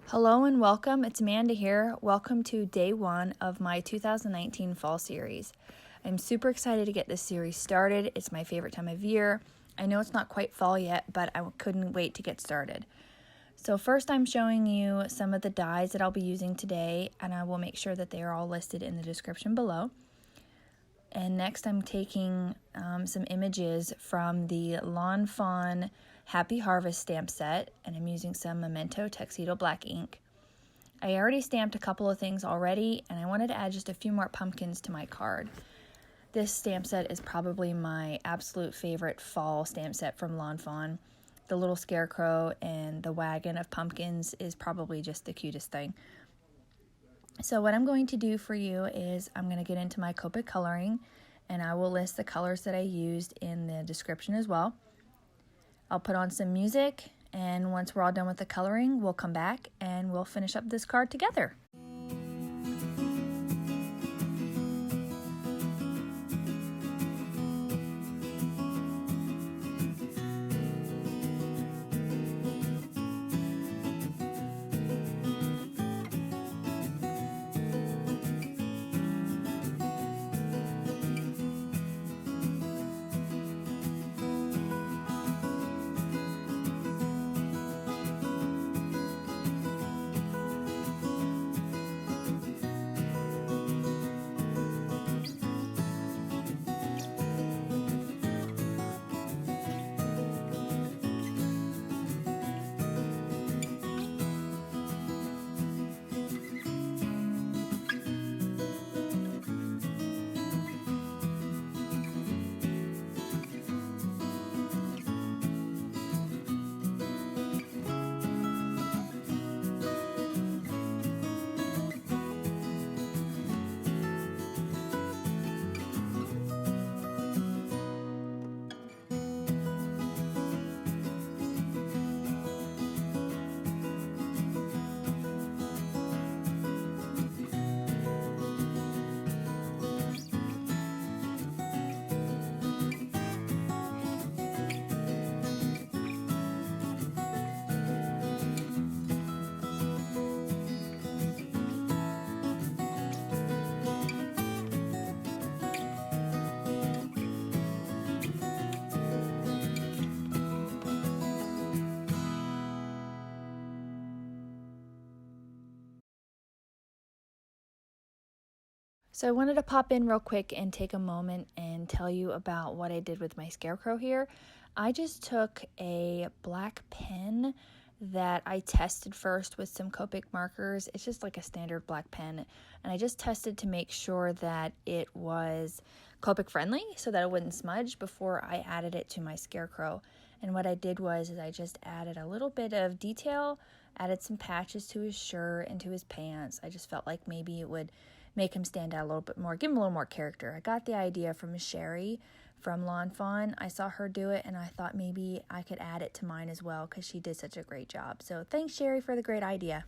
Hello and welcome. It's Amanda here. Welcome to day one of my 2019 fall series. I'm super excited to get this series started. It's my favorite time of year. I know it's not quite fall yet, but I couldn't wait to get started. So first I'm showing you some of the dies that I'll be using today, and I will make sure that they are all listed in the description below. And next I'm taking some images from the Lawn Fawn Happy Harvest stamp set, and I'm using some Memento Tuxedo Black ink. I already stamped a couple of things already, and I wanted to add just a few more pumpkins to my card. This stamp set is probably my absolute favorite fall stamp set from Lawn Fawn. The little Scarecrow and the wagon of pumpkins is probably just the cutest thing. So what I'm going to do for you is I'm going to get into my Copic coloring, and I will list the colors that I used in the description as well. I'll put on some music, and once we're all done with the coloring, we'll come back and we'll finish up this card together. So I wanted to pop in real quick and take a moment and tell you about what I did with my Scarecrow here. I just took a black pen that I tested first with some Copic markers. It's just like a standard black pen, and I just tested to make sure that it was Copic friendly so that it wouldn't smudge before I added it to my Scarecrow. And what I did was I just added a little bit of detail, added some patches to his shirt and to his pants. I just felt like maybe it would make him stand out a little bit more, give him a little more character. I got the idea from Sherry from Lawn Fawn. I saw her do it, and I thought maybe I could add it to mine as well because she did such a great job. So thanks, Sherry, for the great idea.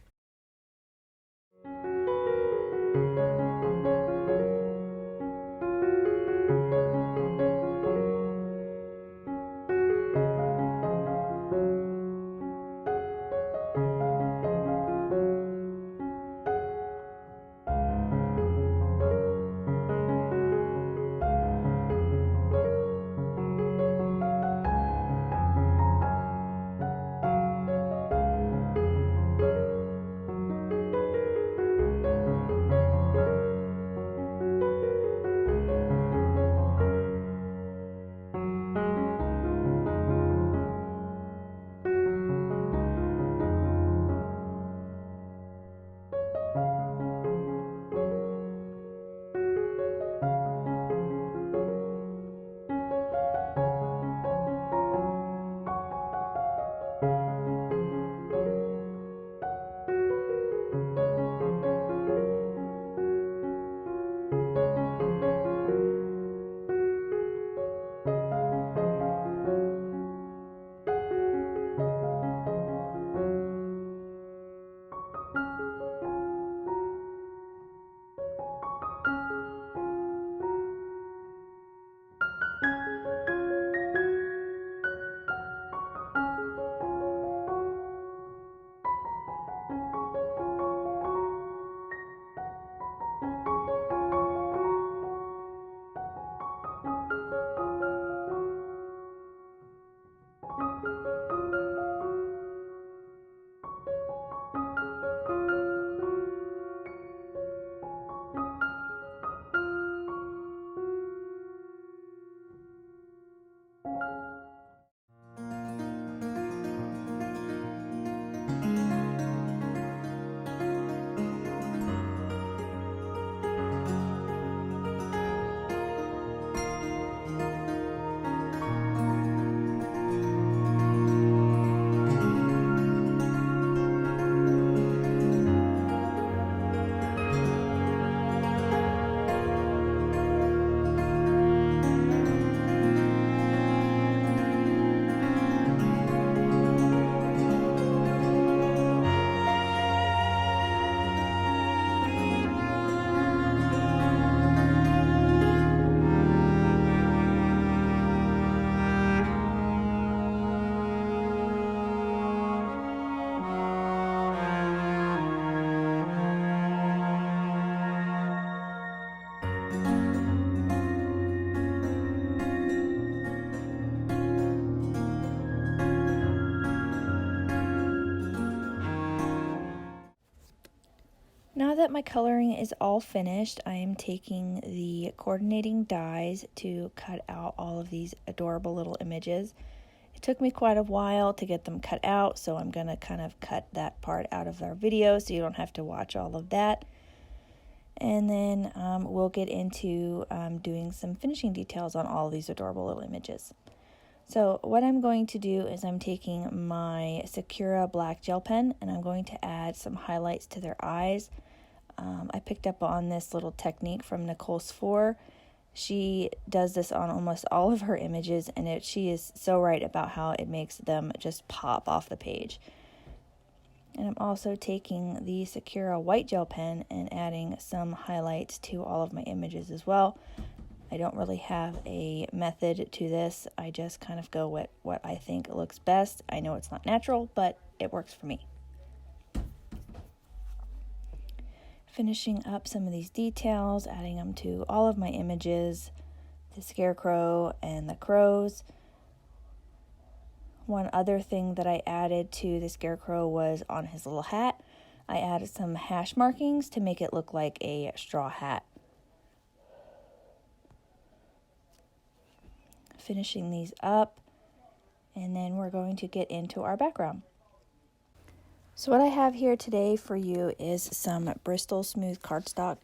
Now that my coloring is all finished, I am taking the coordinating dies to cut out all of these adorable little images. It took me quite a while to get them cut out, so I'm going to kind of cut that part out of our video so you don't have to watch all of that. And then we'll get into doing some finishing details on all of these adorable little images. So what I'm going to do is I'm taking my Sakura black gel pen and I'm going to add some highlights to their eyes. I picked up on this little technique from Nicole Sfor. She does this on almost all of her images, and she is so right about how it makes them just pop off the page. And I'm also taking the Sakura white gel pen and adding some highlights to all of my images as well. I don't really have a method to this. I just kind of go with what I think looks best. I know it's not natural, but it works for me. Finishing up some of these details, adding them to all of my images, the Scarecrow and the crows. One other thing that I added to the Scarecrow was on his little hat. I added some hash markings to make it look like a straw hat. Finishing these up, and then we're going to get into our background. So what I have here today for you is some Bristol smooth cardstock,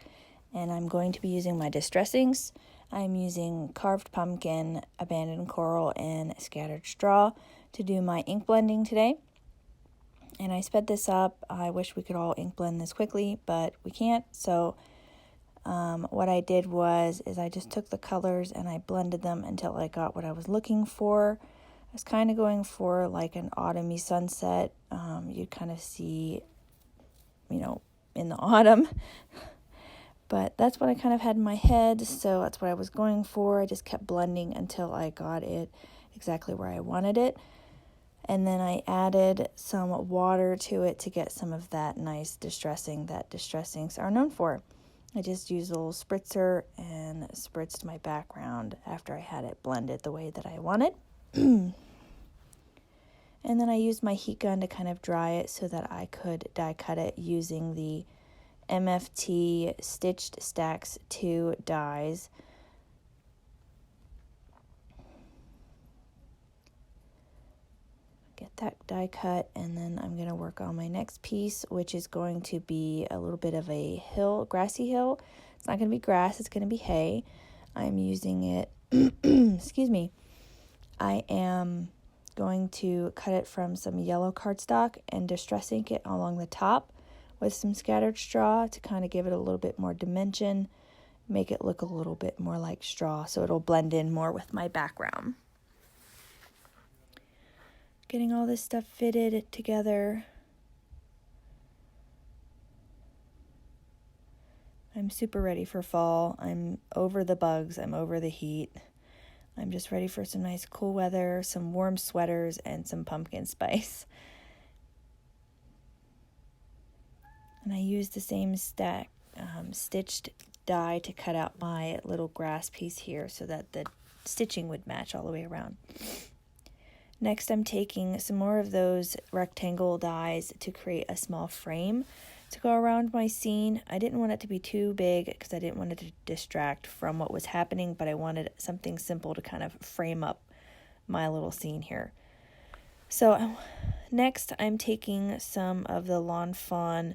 and I'm going to be using my distressings. I'm using carved pumpkin, abandoned coral, and scattered straw to do my ink blending today. And I sped this up. I wish we could all ink blend this quickly, but we can't. So what I did was I just took the colors and I blended them until I got what I was looking for. I was kind of going for like an autumny sunset. You'd kind of see, in the autumn. But that's what I kind of had in my head, so that's what I was going for. I just kept blending until I got it exactly where I wanted it. And then I added some water to it to get some of that nice distressing that distressings are known for. I just used a little spritzer and spritzed my background after I had it blended the way that I wanted. And then I used my heat gun to kind of dry it so that I could die cut it using the MFT Stitched Stax 2 dies. Get that die cut, and then I'm going to work on my next piece, which is going to be a little bit of a grassy hill. It's not going to be grass, it's going to be hay. I'm using it, excuse me, I am going to cut it from some yellow cardstock and distress ink it along the top with some scattered straw to kind of give it a little bit more dimension, make it look a little bit more like straw so it'll blend in more with my background. Getting all this stuff fitted together. I'm super ready for fall. I'm over the bugs, I'm over the heat. I'm just ready for some nice cool weather, some warm sweaters, and some pumpkin spice. And I used the same stitched die to cut out my little grass piece here so that the stitching would match all the way around. Next, I'm taking some more of those rectangle dies to create a small frame to go around my scene. I didn't want it to be too big because I didn't want it to distract from what was happening, but I wanted something simple to kind of frame up my little scene here. So next, I'm taking some of the Lawn Fawn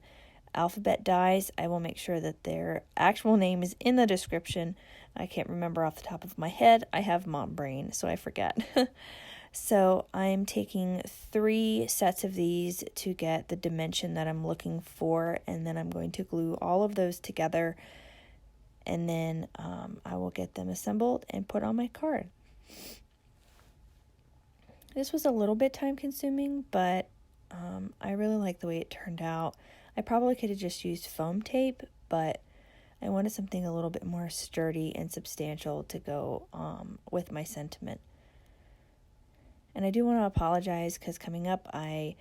alphabet dies. I will make sure that their actual name is in the description. I can't remember off the top of my head. I have mom brain, so I forget. So I'm taking 3 sets of these to get the dimension that I'm looking for, and then I'm going to glue all of those together, and then I will get them assembled and put on my card. This was a little bit time consuming, but I really like the way it turned out. I probably could have just used foam tape, but I wanted something a little bit more sturdy and substantial to go with my sentiment. And I do want to apologize because coming up I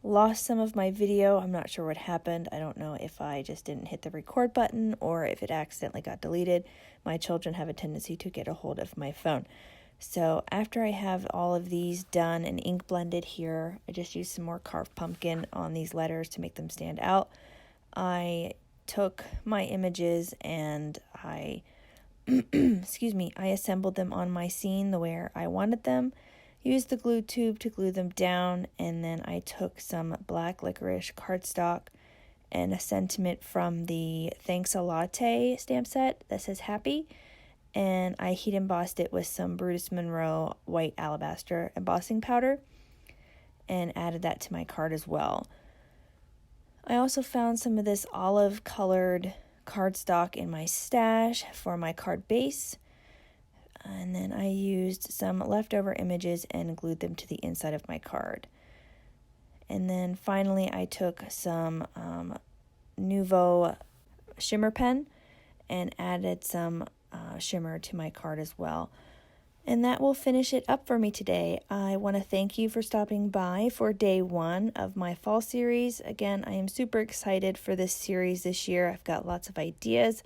lost some of my video. I'm not sure what happened. I don't know if I just didn't hit the record button or if it accidentally got deleted. My children have a tendency to get a hold of my phone. So after I have all of these done and ink blended here, I just used some more carved pumpkin on these letters to make them stand out. I took my images and I I assembled them on my scene the way I wanted them, used the glue tube to glue them down, and then I took some black licorice cardstock and a sentiment from the Thanks a Latte stamp set that says happy, and I heat embossed it with some Brutus Monroe white alabaster embossing powder and added that to my card as well. I also found some of this olive colored cardstock in my stash for my card base, and then I used some leftover images and glued them to the inside of my card. And then finally I took some Nouveau shimmer pen and added some shimmer to my card as well. And that will finish it up for me today. I want to thank you for stopping by for day 1 of my fall series. Again, I am super excited for this series this year. I've got lots of ideas.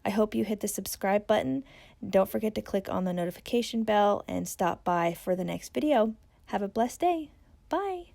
I hope you hit the subscribe button. Don't forget to click on the notification bell and stop by for the next video. Have a blessed day. Bye.